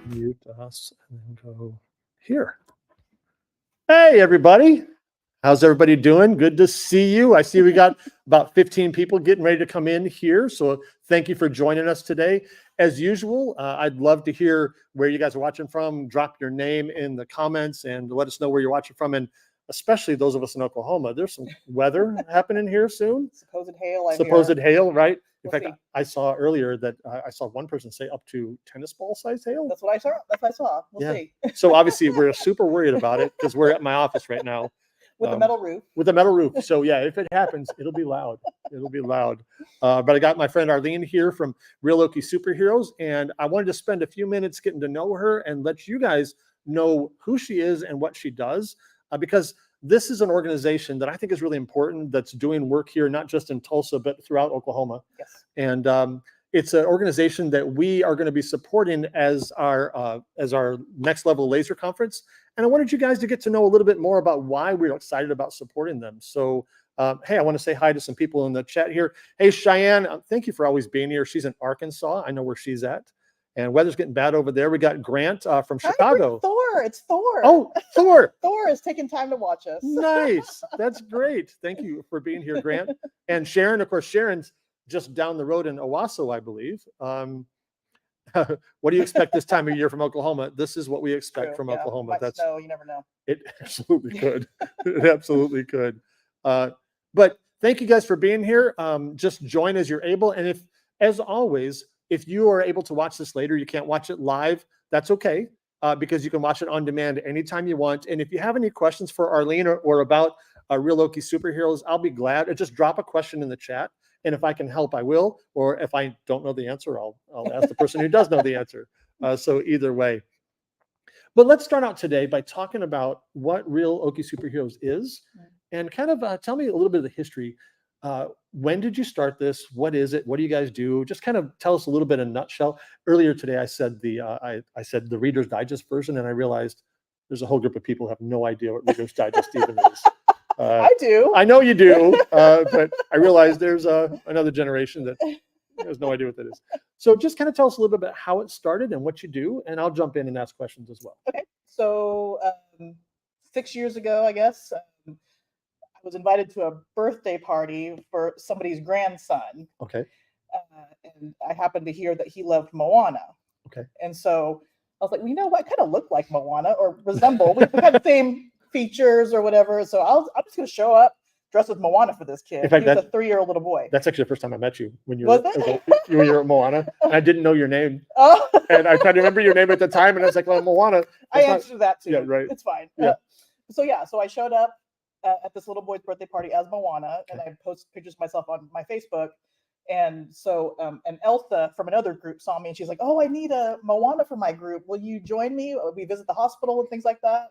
mute us and then go here. Hey, everybody. How's everybody doing? Good to see you. I see we got about 15 people getting ready to come in here. So thank you for joining us today. As usual, I'd love to hear where you guys are watching from. Drop your name in the comments and let us know where you're watching from. And especially those of us in Oklahoma, there's some weather happening here soon. Supposed hail. Supposed hail, right? In We'll fact, see. I saw earlier that I saw one person say up to tennis ball size hail. That's what I saw. That's what I saw. We'll Yeah. see. So obviously we're super worried about it because we're at my office right now. With the metal roof. With a metal roof. So yeah, if it happens, it'll be loud. It'll be loud. But I got my friend Arlene here from Real Okie Superheroes, and I wanted to spend a few minutes getting to know her and let you guys know who she is and what she does, because this is an organization that I think is really important that's doing work here, not just in Tulsa, but throughout Oklahoma. Yes. And it's an organization that we are going to be supporting as our next level laser conference. And I wanted you guys to get to know a little bit more about why we're excited about supporting them. So, hey, I want to say hi to some people in the chat here. Hey, Cheyenne, thank you for always being here. She's in Arkansas. I know where she's at. And weather's getting bad over there. We got Grant from Chicago. Thor. It's Thor. Oh, Thor. Thor is taking time to watch us. Nice. That's great. Thank you for being here, Grant. And Sharon, of course, Sharon's just down the road in Owasso, I believe. What do you expect this time of year from Oklahoma? This is what we expect from Oklahoma. That's snow, you never know. It absolutely could. It absolutely could. But thank you guys for being here. Just join as you're able. And if, as always, if you are able to watch this later, you can't watch it live, that's okay, because you can watch it on demand anytime you want. And if you have any questions for Arlene or about Real Okie Superheroes, I'll be glad. Just drop a question in the chat. And if I can help, I will. Or if I don't know the answer, I'll ask the person who does know the answer. So either way. But let's start out today by talking about what Real Okie Superheroes is, and kind of tell me a little bit of the history. When did you start this? What is it? What do you guys do? Just kind of tell us a little bit in a nutshell. Earlier today, I said I said the Reader's Digest version, and I realized there's a whole group of people who have no idea what Reader's Digest even is. I do. I know you do, but I realize there's another generation that has no idea what that is. So just kind of tell us a little bit about how it started and what you do, and I'll jump in and ask questions as well. Okay. So 6 years ago, I guess, I was invited to a birthday party for somebody's grandson. Okay. And I happened to hear that he loved Moana. Okay. And so I was like, well, you know what? I kind of look like Moana or resemble. We had the same features or whatever. So I'm just going to show up dressed with Moana for this kid. In fact, he was a 3-year-old little boy. That's actually the first time I met you when you Was were when you were at Moana. And I didn't know your name. Oh. And I tried to remember your name at the time, and I was like, well, Moana. I answered that too. Yeah, right. It's fine. Yeah. So I showed up at this little boy's birthday party as Moana, and I posted pictures of myself on my Facebook. And so and Elsa from another group saw me, and she's like, oh, I need a Moana for my group. Will you join me? We visit the hospital and things like that.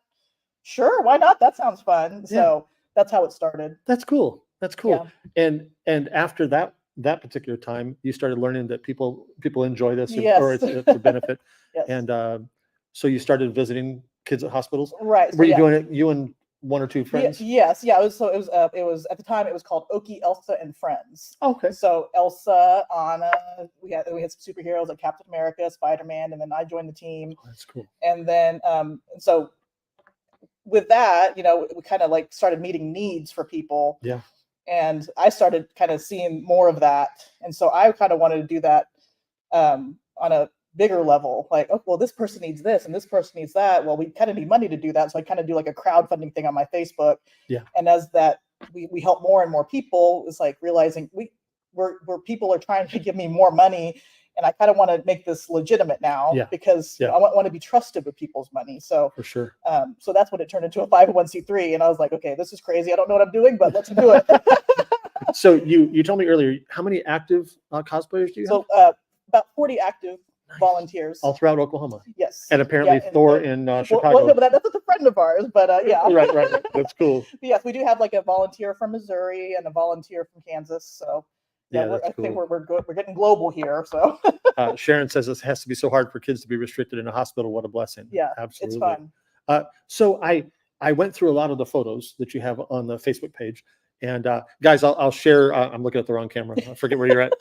Sure, why not? That sounds fun. Yeah. So that's how it started. That's cool. That's cool. Yeah. And after that particular time, you started learning that people enjoy this, yes. or it's a benefit. Yes. And so you started visiting kids at hospitals. Right. Were you doing it? You and one or two friends? Yes. Yeah. It was at the time it was called Okie, Elsa, and Friends. Okay. So Elsa, Anna, we had some superheroes like Captain America, Spider-Man, and then I joined the team. Oh, that's cool. And then so with that, we kind of like started meeting needs for people. Yeah. And I started kind of seeing more of that. And so I kind of wanted to do that on a bigger level. Like, oh, well, this person needs this and this person needs that. Well, we kind of need money to do that. So I kind of do like a crowdfunding thing on my Facebook. Yeah. And as that, we help more and more people, it's like realizing where people are trying to give me more money. And I kind of want to make this legitimate now, because I want to be trusted with people's money. So for sure. So that's when it turned into a 501c3. And I was like, okay, this is crazy. I don't know what I'm doing, but let's do it. So you told me earlier, how many active cosplayers do you have? So about 40 active volunteers. All throughout Oklahoma? Yes. And apparently Thor in Chicago. Well, no, but that's a friend of ours, but yeah. Right. That's cool. Yes, we do have like a volunteer from Missouri and a volunteer from Kansas. So yeah, I think we're good. We're getting global here. So Sharon says it has to be so hard for kids to be restricted in a hospital. What a blessing. Yeah, absolutely. It's fun. So I went through a lot of the photos that you have on the Facebook page, And guys, I'll share. I'm looking at the wrong camera. I forget where you're at.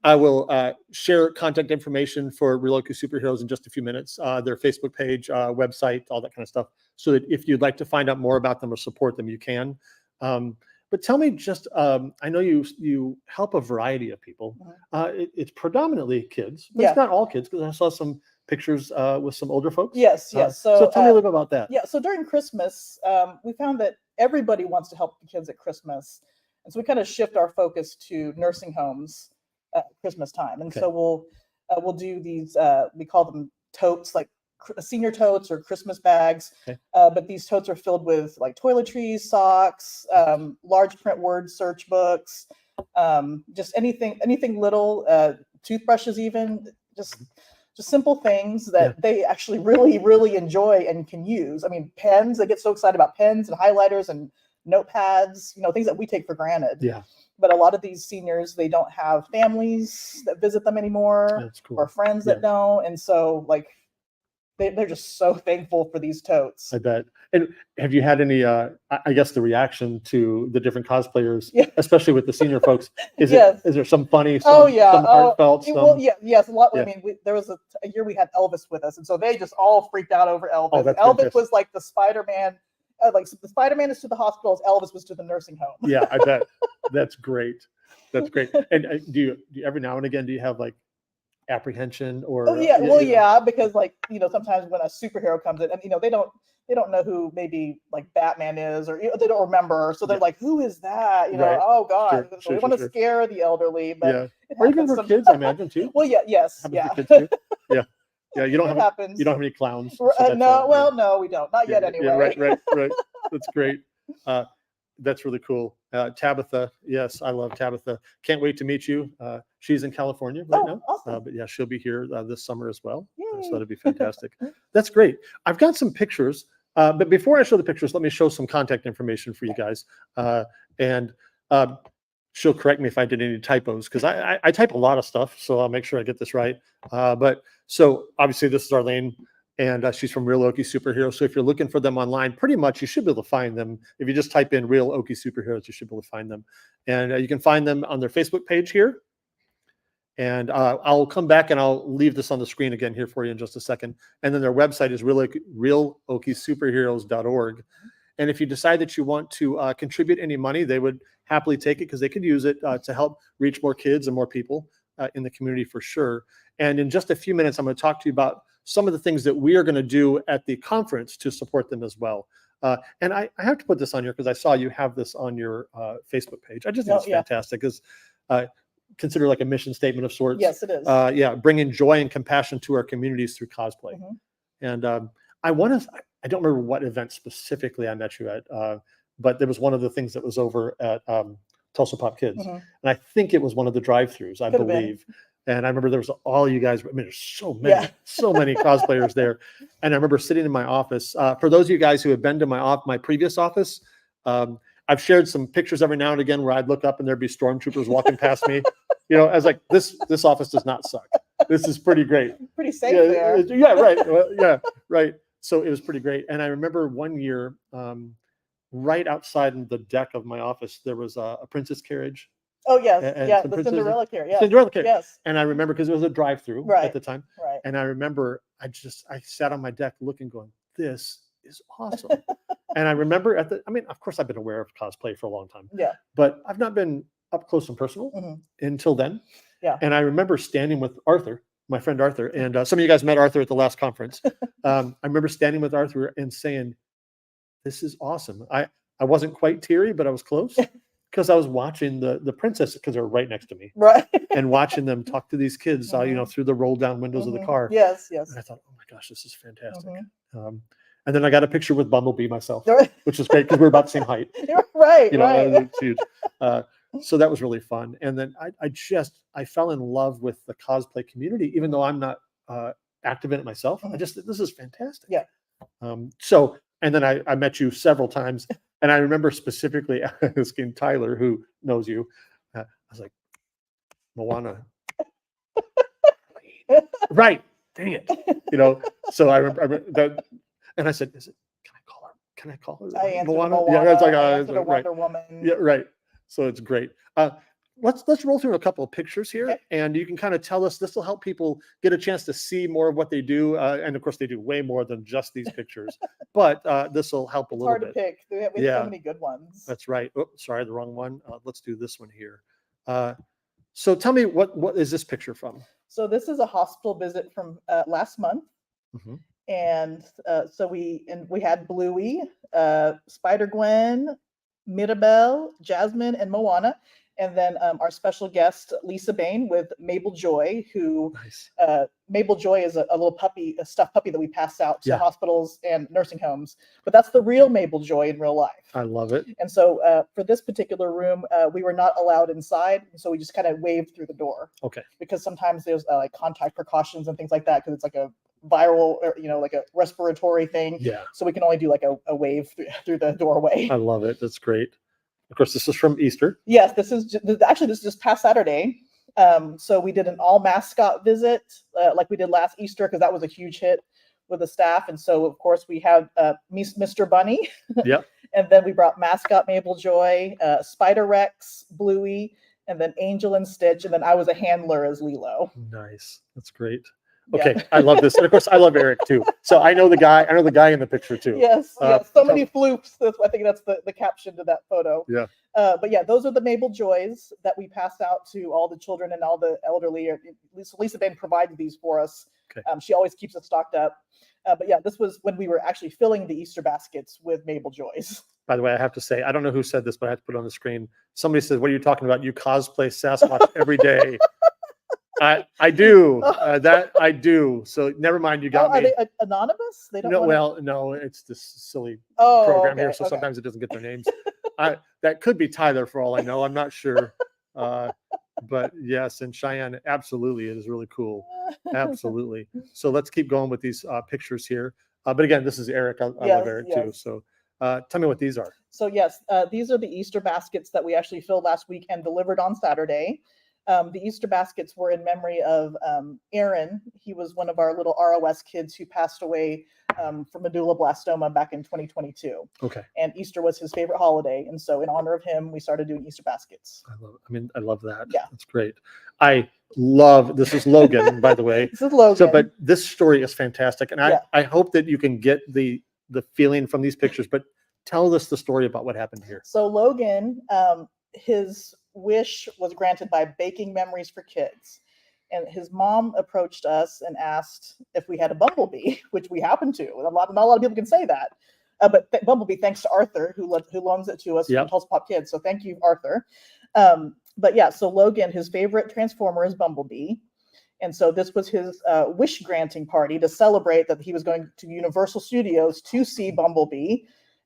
I will share contact information for Real Okie Superheroes in just a few minutes. Their Facebook page, website, all that kind of stuff. So that if you'd like to find out more about them or support them, you can. But tell me just, I know you help a variety of people. It's predominantly kids, but it's not all kids, because I saw some pictures with some older folks. Yes, yes. So tell me a little bit about that. Yeah, so during Christmas, we found that everybody wants to help the kids at Christmas. And so we kind of shift our focus to nursing homes at Christmas time. And so we'll do these, we call them totes, like senior totes or Christmas bags. But these totes are filled with like toiletries, socks, large print word search books, just anything little, toothbrushes, even just simple things that they actually really enjoy and can use. I mean, pens, they get so excited about pens and highlighters and notepads, things that we take for granted. Yeah. But a lot of these seniors, they don't have families that visit them anymore. That's cool. Or friends that don't. And so like, they're just so thankful for these totes. I bet. And have you had any, I guess, the reaction to the different cosplayers, especially with the senior folks? Is there some funny, some heartfelt? Well, yes, a lot. I mean, there was a year we had Elvis with us, and so they just all freaked out over Elvis. Oh, that's Elvis fantastic. was like the Spider-Man. Like the Spider-Man is to the hospitals, Elvis was to the nursing home. Yeah, I bet. That's great. That's great. And do you every now and again, do you have like apprehension or because like sometimes when a superhero comes in, and they don't know who maybe like Batman is, or they don't remember, so they're like, who is that, oh god. So they want to scare the elderly, but or even for kids, I imagine too. Well, yes, For kids too. You don't have any clowns. So no, we don't, not yet anyway. Right. That's great. That's really cool. Tabitha, yes, I love Tabitha. Can't wait to meet you. She's in California right now. Awesome. But yeah, she'll be here this summer as well. So that'll be fantastic. That's great. I've got some pictures, but before I show the pictures, let me show some contact information for you guys. And she'll correct me if I did any typos, because I type a lot of stuff, so I'll make sure I get this right. But so obviously this is Arlene. And she's from Real Okie Superheroes. So if you're looking for them online, pretty much you should be able to find them. If you just type in Real Okie Superheroes, you should be able to find them. And you can find them on their Facebook page here. And I'll come back and I'll leave this on the screen again here for you in just a second. And then their website is realokiessuperheroes.org. And if you decide that you want to contribute any money, they would happily take it, because they could use it to help reach more kids and more people in the community for sure. And in just a few minutes, I'm going to talk to you about some of the things that we are going to do at the conference to support them as well. And I have to put this on here because I saw you have this on your Facebook page. I just think it's fantastic, because consider like a mission statement of sorts. Yes, it is. Bringing joy and compassion to our communities through cosplay. And I don't remember what event specifically I met you at, but there was one of the things that was over at Tulsa Pop Kids. And I think it was one of the drive-thrus, I believe. And I remember there was all you guys. I mean, there's so many cosplayers there. And I remember sitting in my office. For those of you guys who have been to my previous office, I've shared some pictures every now and again where I'd look up and there'd be stormtroopers walking past me. I was like, this office does not suck. This is pretty great. Pretty safe there. Right. So it was pretty great. And I remember one year, right outside the deck of my office, there was a princess carriage. Oh yes, the Cinderella carriage. Cinderella carriage. Yes. And I remember, because it was a drive-through at the time. Right. And I remember I sat on my deck looking, going, this is awesome. And I remember of course I've been aware of cosplay for a long time. Yeah. But I've not been up close and personal until then. Yeah. And I remember standing with Arthur, my friend Arthur, and some of you guys met Arthur at the last conference. I remember standing with Arthur and saying, this is awesome. I wasn't quite teary, but I was close. Because I was watching the princess, because they're right next to me, right, and watching them talk to these kids, through the roll down windows of the car. Yes. And I thought, oh my gosh, this is fantastic. And then I got a picture with Bumblebee myself, which was great because we were about the same height. Right. It's huge. So that was really fun. And then I fell in love with the cosplay community, even though I'm not active in it myself. This is fantastic. Yeah. So, and then I met you several times. And I remember specifically asking Tyler, who knows you, I was like, Moana. Right. Dang it. So I remember that. And I said, can can I call her I answered Moana? Moana. Yeah, that's like, I it's answered a like, right. Wonder Woman. Yeah, right. So it's great. Let's roll through a couple of pictures here, Okay. and you can kind of tell us. This will help people get a chance to see more of what they do, and of course, they do way more than just these pictures. But this will help a It's little hard to bit. pick. We have Yeah. so many good ones. That's right. Oh, sorry, the wrong one. Let's do this one here. So tell me, what is this picture from? So this is a hospital visit from last month. Mhm. And so we had Bluey, Spider Gwen, Mirabelle, Jasmine, and Moana, and then our special guest Lisa Bain with Mabel Joy, who Nice. Mabel Joy is a little puppy, a stuffed puppy that we pass out to Yeah. hospitals and nursing homes, but that's the real Mabel Joy in real life. I love it. And so for this particular room, we were not allowed inside, so we just kind of waved through the door. Okay. Because sometimes there's like contact precautions and things like that, because it's like a viral, or like a respiratory thing. Yeah. So we can only do like a wave through the doorway. I love it. That's great. Of course, this is from Easter. Yes, this is just past Saturday. So we did an all mascot visit, like we did last Easter, because that was a huge hit with the staff. And so of course we had Mr. Bunny. Yep. And then we brought mascot Mabel Joy, Spider Rex, Bluey, and then Angel and Stitch, and then I was a handler as Lilo. Nice. That's great. Yeah. Okay, I love this, and of course, I love Eric too. So I know the guy. I know the guy in the picture too. Yes, yes. So tell- many floops. I think that's the caption to that photo. Yeah. But yeah, those are the Mabel Joys that we pass out to all the children and all the elderly. Lisa Bain provided these for us. Okay. She always keeps it stocked up. But yeah, this was when we were actually filling the Easter baskets with Mabel Joys. By the way, I have to say, I don't know who said this, but I have to put it on the screen. Somebody says, "What are you talking about? You cosplay Sasquatch every day." I do. That I do. So never mind. You got Are me. they anonymous? They don't. No, wanna... well, no, it's this silly program here, so sometimes it doesn't get their names. That could be Tyler for all I know. I'm not sure. But yes, and Cheyenne, absolutely, it is really cool. Absolutely. So let's keep going with these pictures here. But again, this is Eric. I love Eric too. So tell me what these are. So yes, these are the Easter baskets that we actually filled last week and delivered on Saturday. The Easter baskets were in memory of Aaron. He was one of our little ROS kids who passed away from medulloblastoma back in 2022. Okay. And Easter was his favorite holiday. And so in honor of him, we started doing Easter baskets. I love that. Yeah. That's great. This is Logan, by the way. This is Logan. So, but this story is fantastic. And Yeah. I hope that you can get the feeling from these pictures, but tell us the story about what happened here. So Logan, his wish was granted by baking memories for kids. And his mom approached us and asked if we had a bumblebee, which we happen to. Not a lot of people can say that. But Bumblebee, thanks to Arthur, who loans it to us from Tulsa Pop Kids. So thank you, Arthur. But yeah, so Logan, his favorite Transformer is Bumblebee. And so this was his wish granting party to celebrate that he was going to Universal Studios to see Bumblebee.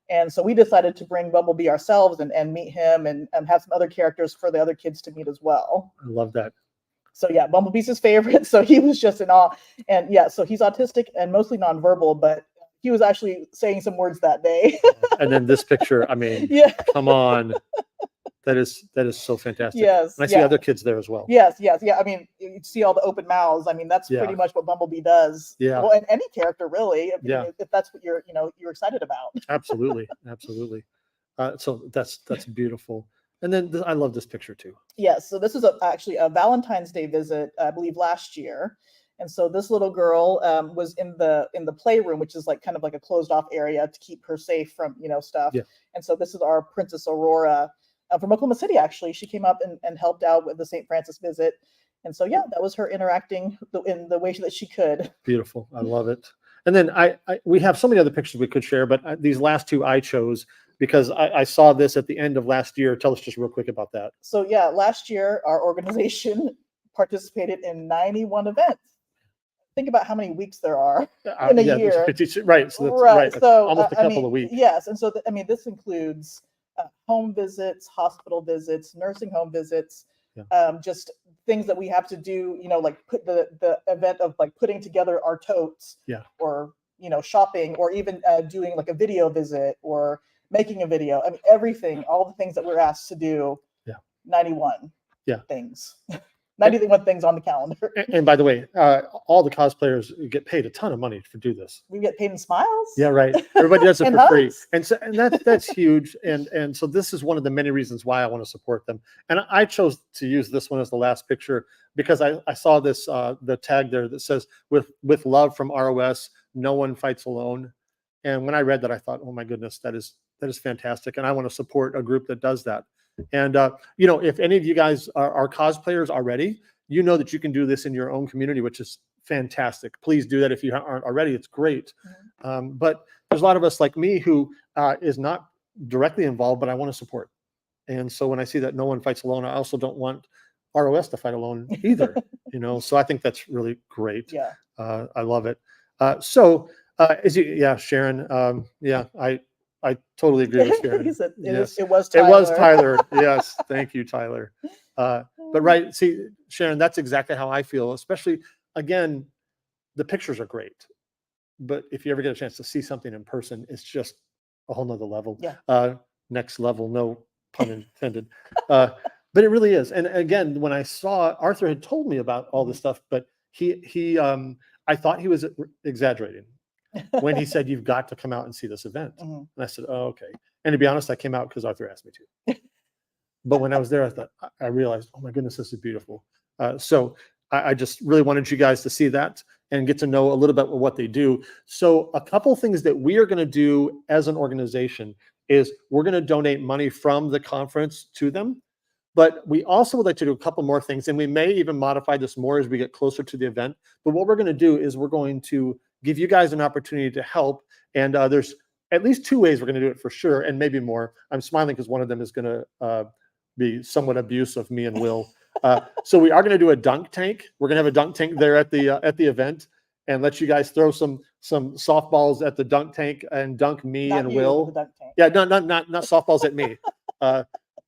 And so we decided to bring Bumblebee ourselves and meet him and have some other characters for the other kids to meet as well. I love that. So yeah, Bumblebee's his favorite. So he was just in awe. And yeah, so he's autistic and mostly nonverbal, but he was actually saying some words that day. And then this picture, I mean, yeah. Come on. That is so fantastic. Yes. And I see other kids there as well. Yes. Yeah. I mean, you see all the open mouths. I mean, that's pretty much what Bumblebee does. Yeah. Well, and any character really. If that's what you're excited about. Absolutely. So that's beautiful. And then I love this picture too. Yes. So this is actually a Valentine's Day visit, I believe, last year. And so this little girl was in the playroom, which is like kind of like a closed off area to keep her safe from stuff. Yeah. And so this is our Princess Aurora from Oklahoma City. Actually, she came up and helped out with the St. Francis visit. And so yeah, that was her interacting in the way that she could. Beautiful. I love it. And then we have so many other pictures we could share, but these last two I chose because I saw this at the end of last year. Tell us just real quick about that. So yeah, last year our organization participated in 91 events. Think about how many weeks there are in a year. Right. So that's right. So almost a couple of weeks. Yes. And so, this includes home visits, hospital visits, nursing home visits, just things that we have to do, like put the event of like putting together our totes or, shopping or even doing like a video visit or making a video. I mean, everything, all the things that we're asked to do. 91 things. 91 things on the calendar. And by the way, all the cosplayers get paid a ton of money to do this. We get paid in smiles. Yeah, right. Everybody does it And for free, hugs. and that's huge. And so this is one of the many reasons why I want to support them. And I chose to use this one as the last picture because I saw this the tag there that says with love from ROS, no one fights alone. And when I read that, I thought, oh my goodness, that is fantastic, and I want to support a group that does that. And if any of you guys are cosplayers already, you know that you can do this in your own community, which is fantastic. Please do that if you aren't already. It's great. But there's a lot of us like me who is not directly involved, but I want to support. And so when I see that no one fights alone, I also don't want ROS to fight alone either. So I think that's really great. Yeah. I love it. Sharon. I totally agree with Sharon. He said Yes. it was Tyler. It was Tyler. Yes. Thank you, Tyler. But right. See, Sharon, that's exactly how I feel, especially, again, the pictures are great. But if you ever get a chance to see something in person, it's just a whole nother level. Yeah. Next level, no pun intended. But it really is. And again, when I saw Arthur had told me about all this stuff, but I thought he was exaggerating when he said, you've got to come out and see this event. And I said, oh, okay. And to be honest, I came out because Arthur asked me to. But when I was there, I realized, oh my goodness, this is beautiful. So I just really wanted you guys to see that and get to know a little bit of what they do. So a couple of things that we are going to do as an organization is we're going to donate money from the conference to them. But we also would like to do a couple more things, and we may even modify this more as we get closer to the event. But what we're going to do is we're going to give you guys an opportunity to help. And there's at least two ways we're going to do it for sure, and maybe more. I'm smiling because one of them is going to be somewhat abuse of me and Will. So we are going to do a dunk tank. We're going to have a dunk tank there at the event, and let you guys throw some softballs at the dunk tank and dunk me Not and you, Will. the dunk tank. Yeah, not softballs at me.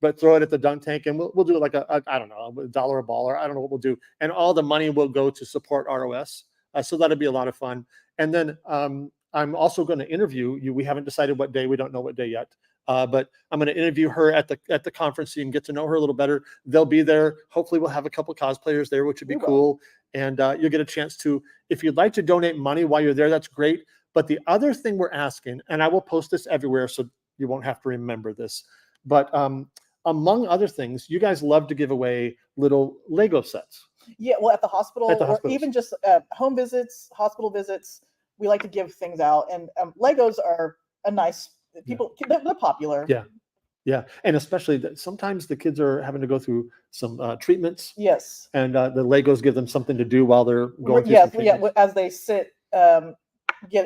But throw it at the dunk tank, and we'll do it like I don't know, $1 a ball, or I don't know what we'll do. And all the money will go to support ROS. So that'll be a lot of fun. And then I'm also going to interview you. We haven't decided what day. We don't know what day yet. But I'm going to interview her at the conference so you can get to know her a little better. They'll be there. Hopefully we'll have a couple cosplayers there, which would be cool. And you'll get a chance to, if you'd like to donate money while you're there, that's great. But the other thing we're asking, and I will post this everywhere so you won't have to remember this, but among other things, you guys love to give away little Lego sets. Yeah, well, at the hospital, or even just home visits, hospital visits, we like to give things out. And Legos are a nice, they're popular. Yeah. And especially that sometimes the kids are having to go through some treatments. Yes. And the Legos give them something to do while they're going through some treatments. Yeah, as they sit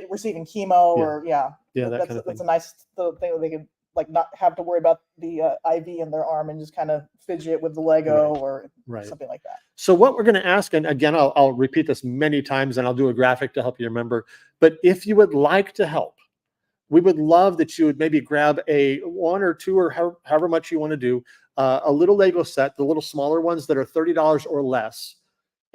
receiving chemo or that's a nice thing that they can not have to worry about the IV in their arm and just kind of fidget with the Lego or something like that. So what we're going to ask, and again, I'll repeat this many times and I'll do a graphic to help you remember, but if you would like to help, we would love that you would maybe grab a one or two or however much you want to do, a little Lego set, the little smaller ones that are $30 or less,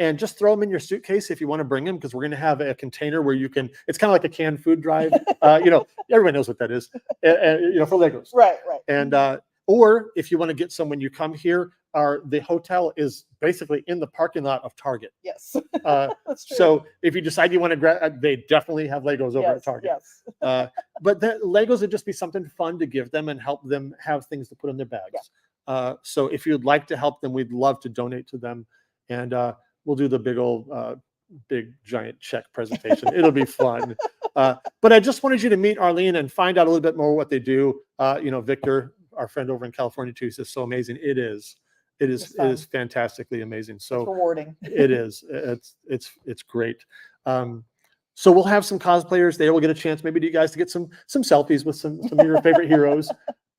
and just throw them in your suitcase if you want to bring them, because we're going to have a container where you can, it's kind of like a canned food drive. Everybody knows what that is, for Legos. Right. And, or if you want to get some when you come here, the hotel is basically in the parking lot of Target. Yes. That's true. So if you decide you want to grab, they definitely have Legos over at Target. Yes. But the Legos would just be something fun to give them and help them have things to put in their bags. Yeah. So if you'd like to help them, we'd love to donate to them. And we'll do the big giant check presentation. It'll be fun. But I just wanted you to meet Arlene and find out a little bit more what they do. Victor, our friend over in California too, says so amazing. It is fantastically amazing. So it's rewarding. It is. It's great. So we'll have some cosplayers there. We'll get a chance maybe to you guys to get some selfies with some of your favorite heroes.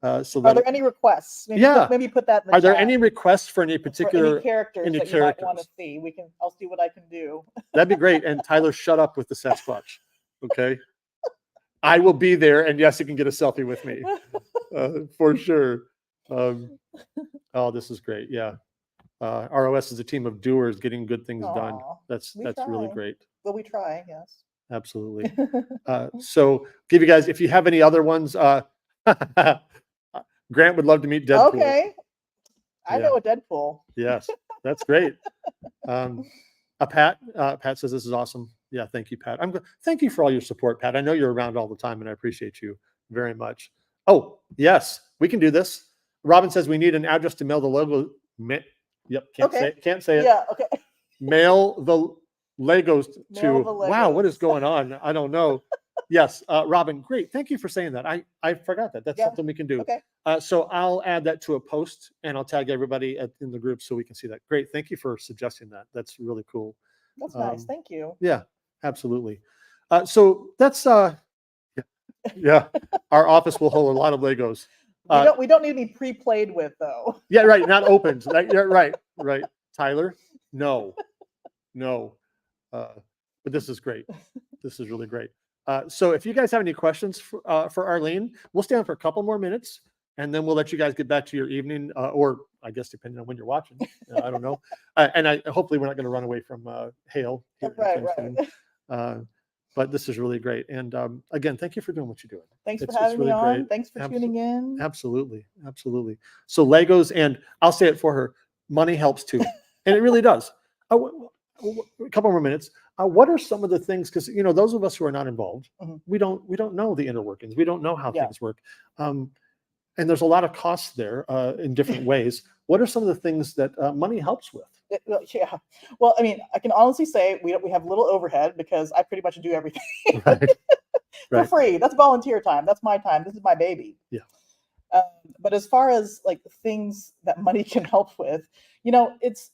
Are there any requests? Maybe put that in the chat. There any requests for any particular any characters that you might want to see? I'll see what I can do. That'd be great. And Tyler, shut up with the Sasquatch. Okay. I will be there, and yes, you can get a selfie with me. For sure. Oh, this is great. Yeah. ROS is a team of doers getting good things done. That's really great. Well, we try, yes. Absolutely. So give you guys, if you have any other ones, Grant would love to meet Deadpool. Okay. I know a Deadpool. Yes. That's great. Pat says this is awesome. Yeah, thank you, Pat. Thank you for all your support, Pat. I know you're around all the time, and I appreciate you very much. Oh, yes, we can do this. Robin says we need an address to mail the logo. Yep, can't say it. Yeah, okay. Mail the Legos to. Mail the Wow, what is Legos. going on? I don't know. Yes, Robin, great. Thank you for saying that. I forgot that. That's something we can do. Okay. So I'll add that to a post, and I'll tag everybody in the group so we can see that. Great. Thank you for suggesting that. That's really cool. That's nice. Thank you. Yeah, absolutely. So that's yeah. Our office will hold a lot of Legos. We don't need any pre-played with though. Yeah, right. Not opened. Yeah, right. Tyler, no. But this is great. This is really great. So if you guys have any questions for Arlene, we'll stay on for a couple more minutes, and then we'll let you guys get back to your evening, or I guess depending on when you're watching. I don't know. And hopefully we're not going to run away from hail. Right. But this is really great. And again, thank you for doing what you're doing. Thanks for having me on. Thanks for tuning in. Absolutely. So Legos, and I'll say it for her, money helps too. And it really does. A couple more minutes. What are some of the things, because those of us who are not involved, we don't know the inner workings. We don't know how things work. And there's a lot of costs there in different ways. What are some of the things that money helps with? Yeah. Well, I mean, I can honestly say we have little overhead because I pretty much do everything for free. That's volunteer time. That's my time. This is my baby. Yeah. But as far as like things that money can help with, it's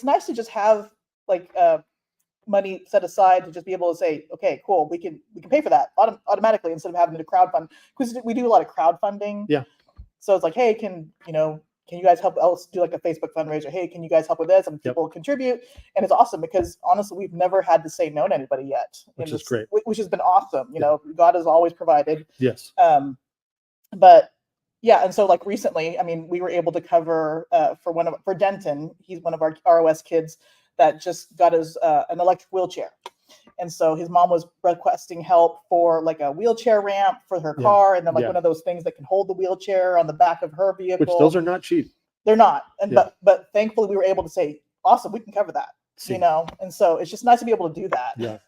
nice to just have like money set aside to just be able to say, okay, cool, we can pay for that automatically instead of having to crowdfund, because we do a lot of crowdfunding. Yeah. So it's like, hey, can you guys help us do like a Facebook fundraiser? Hey, can you guys help with this? And people contribute. And it's awesome because honestly, we've never had to say no to anybody yet. Which is great. Which has been awesome. God has always provided. Yes. But yeah, and so like recently, I mean, we were able to cover for Denton. He's one of our ROS kids that just got his an electric wheelchair. And so his mom was requesting help for like a wheelchair ramp for her car, and then like one of those things that can hold the wheelchair on the back of her vehicle. Which those are not cheap. They're not. And but thankfully we were able to say, awesome, we can cover that. And so it's just nice to be able to do that. Yeah.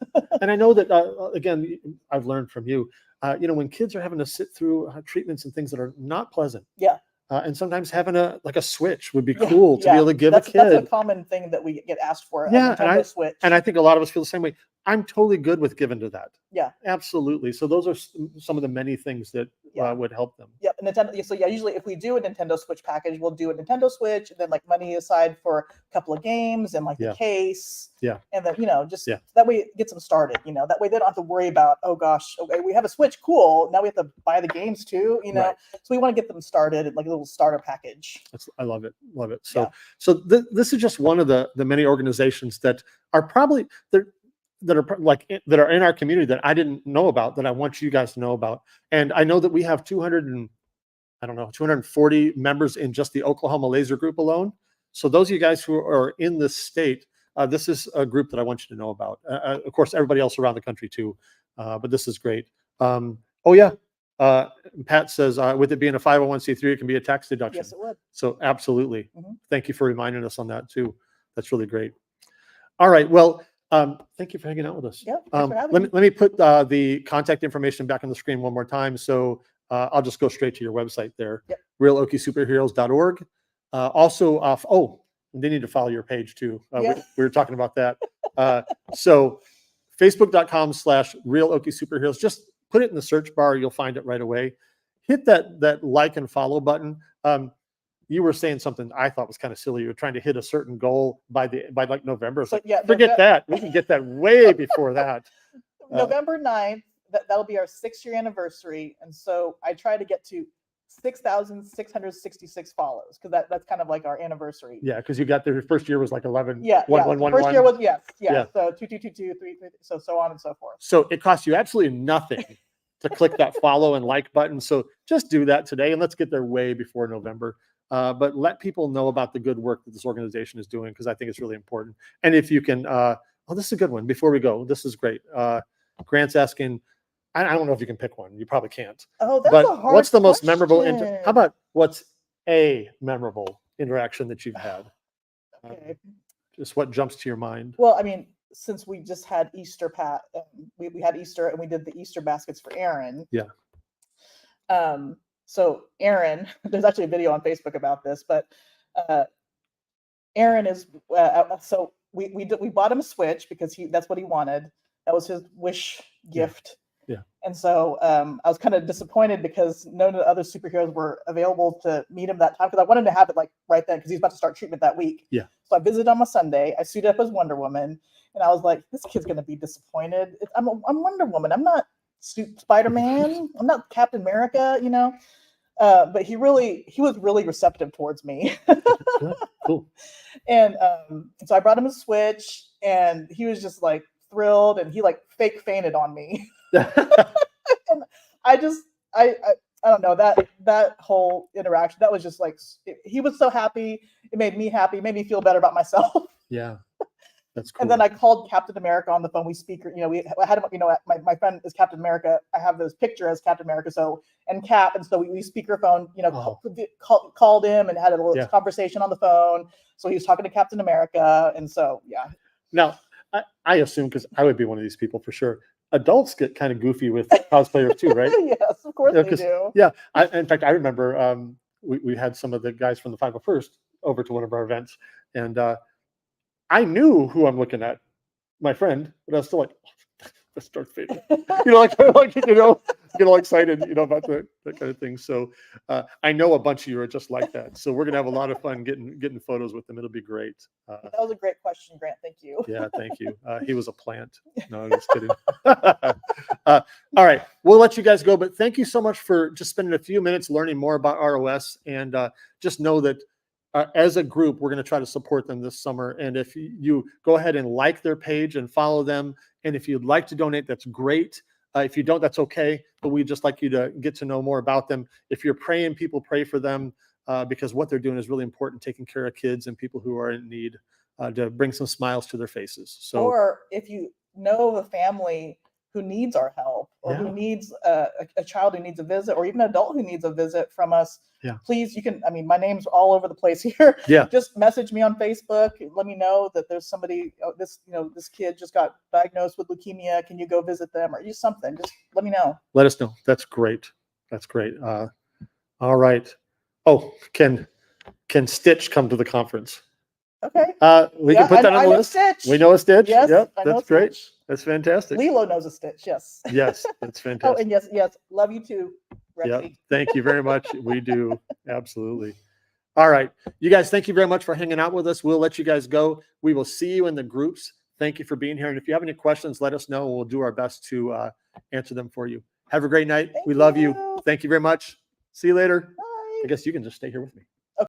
And I know that again, I've learned from you, when kids are having to sit through treatments and things that are not pleasant. Yeah. And sometimes having a switch would be cool to be able to give a kid. That's a common thing that we get asked for. Yeah, Switch. And I think a lot of us feel the same way. I'm totally good with giving to that. Yeah, absolutely. So those are some of the many things that would help them. Yeah, and Nintendo. So usually if we do a Nintendo Switch package, we'll do a Nintendo Switch, and then like money aside for a couple of games and like the case. Yeah, and then just that way it gets them started. That way they don't have to worry about, oh gosh, okay, we have a Switch, cool. Now we have to buy the games too. So we want to get them started in like a little starter package. I love it. So this is just one of the many organizations that are probably that are in our community that I didn't know about, that I want you guys to know about. And I know that we have 240 members in just the Oklahoma Laser Group alone. So those of you guys who are in this state, this is a group that I want you to know about. Of course, everybody else around the country too, but this is great. Pat says, with it being a 501c3, it can be a tax deduction. Yes, it would. So absolutely. Thank you for reminding us on that too. That's really great. All right. Well, thank you for hanging out with us. Yeah, thanks for having me. Let me put the contact information back on the screen one more time. So I'll just go straight to your website there, realokiessuperheroes.org. Also, they need to follow your page too. We were talking about that. So facebook.com/Real Okie Superheroes. Just put it in the search bar. You'll find it right away. Hit that like and follow button. You were saying something I thought was kind of silly. You were trying to hit a certain goal by like November. So forget that. We can get that way before that. November 9th, that'll be our 6-year anniversary. And so I try to get to 6,666 follows because that's kind of like our anniversary. Yeah, because you got there. First year was like 11. Yeah, first year was yeah. So 2, 2, 2, 2, 3, 3, so on and so forth. So it costs you absolutely nothing to click that follow and like button. So just do that today, and let's get there way before November. But let people know about the good work that this organization is doing, because I think it's really important. And if you can, this is a good one. Before we go, this is great. Grant's asking, I don't know if you can pick one. You probably can't. Oh, that's but a hard what's the most memorable? question. How about what's a memorable interaction that you've had? Okay. Just what jumps to your mind? Well, I mean, since we just had Easter, we had Easter and we did the Easter baskets for Aaron. Yeah. So Aaron, there's actually a video on Facebook about this, but Aaron is so we bought him a Switch because that's what he wanted. That was his wish gift. Yeah. And so I was kind of disappointed because none of the other superheroes were available to meet him that time, because I wanted to have it like right then because he's about to start treatment that week. Yeah. So I visited on a Sunday. I suited up as Wonder Woman, and I was like, this kid's gonna be disappointed. I'm Wonder Woman. I'm not Spider-Man. I'm not Captain America, you know. But he was really receptive towards me. Good. Cool. And so I brought him a Switch, and he was just like thrilled, and he like fake fainted on me. And I don't know, that whole interaction, that was just like, he was so happy. It made me happy. It made me feel better about myself. Yeah. That's cool. And then I called Captain America on the phone. We speak, I had him, my friend is Captain America. I have this picture as Captain America. So, and Cap. And so we speakerphone, called him and had a little conversation on the phone. So he was talking to Captain America. And so, yeah. Now, I assume, because I would be one of these people for sure, adults get kind of goofy with cosplayers too, right? Yes, of course they do. Yeah. In fact, I remember we had some of the guys from the 501st over to one of our events, and I knew who I'm looking at, my friend, but I was still like, let's start fading. Get all excited, about that kind of thing. So I know a bunch of you are just like that. So we're gonna have a lot of fun getting photos with them. It'll be great. That was a great question, Grant. Thank you. Yeah, thank you. He was a plant. No, I'm just kidding. All right, we'll let you guys go, but thank you so much for just spending a few minutes learning more about ROS, and just know that as a group, we're going to try to support them this summer. And if you go ahead and like their page and follow them, and if you'd like to donate, that's great. If you don't, that's okay. But we'd just like you to get to know more about them. If you're praying, people pray for them, because what they're doing is really important, taking care of kids and people who are in need, to bring some smiles to their faces. So, or if you know of a family who needs our help, or who needs a child who needs a visit, or even an adult who needs a visit from us, please, you can, my name's all over the place here. Yeah. Just message me on Facebook. Let me know that there's somebody, this kid just got diagnosed with leukemia. Can you go visit them, or use something? Just let me know. Let us know. That's great. That's great. All right. Oh, can Stitch come to the conference? Okay. We can put that on the list. Stitch. We know a Stitch. Yes, Yep, I know that's a great. Stitch. That's fantastic. Lilo knows a Stitch. Yes. Yes, that's fantastic. Oh, and yes, love you too, Rexy. Yep. Thank you very much. We do. Absolutely. All right. You guys, thank you very much for hanging out with us. We'll let you guys go. We will see you in the groups. Thank you for being here. And if you have any questions, let us know. We'll do our best to answer them for you. Have a great night. We love you. Thank you very much. See you later. Bye. I guess you can just stay here with me.